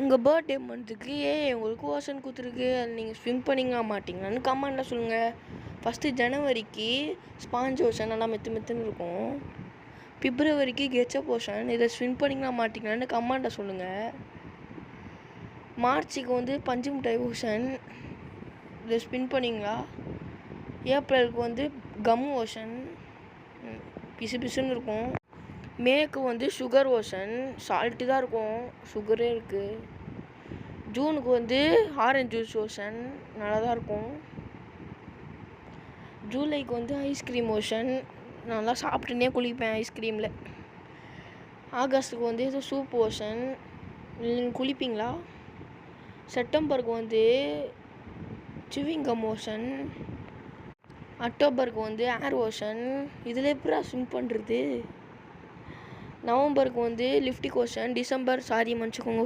உங்கள் பர்த்டே மந்த்துக்கு உங்களுக்கு ஓஷன் கொடுத்துருக்கு, அது நீங்கள் ஸ்விம் பண்ணிங்களா மாட்டிங்களான்னு கமெண்டில் சொல்லுங்கள். ஃபஸ்ட்டு ஜனவரிக்கு ஸ்பாஞ்ச் ஓஷன் நல்லா மெத்துன்னு இருக்கும். பிப்ரவரிக்கு கெச்சப் ஓஷன், இதை ஸ்விம் பண்ணிங்களா மாட்டிங்களான்னு கமெண்டில் சொல்லுங்கள். மார்ச்சுக்கு வந்து பஞ்சு மிட்டாய் ஓஷன், இதை ஸ்பின் பண்ணிங்களா. ஏப்ரலுக்கு வந்து கம் ஓஷன், பிசு பிசுன்னு இருக்கும். மேக்கு வந்து சுகர் ஓஷன், சால்ட்டு தான் இருக்கும், சுகரே இருக்குது. ஜூனுக்கு வந்து ஆரஞ்சு ஜூஸ் ஓஷன், நல்லா தான் இருக்கும். ஜூலைக்கு வந்து ஐஸ்கிரீம் ஓஷன், நல்லா சாப்பிட்டுனே குளிப்பேன் ஐஸ்கிரீமில். ஆகஸ்ட்டுக்கு வந்து இது சூப் ஓஷன், நீங்கள் குளிப்பீங்களா. செப்டம்பருக்கு வந்து சிவிங்கம் ஓஷன். அக்டோபருக்கு வந்து ஏர் ஓஷன், இதில் எப்படா ஸ்விம் பண்ணுறது. நவம்பருக்கு வந்து லிஃப்டிக் ஓஷன். டிசம்பர் சாரி மன்னிச்சுக்கோங்க.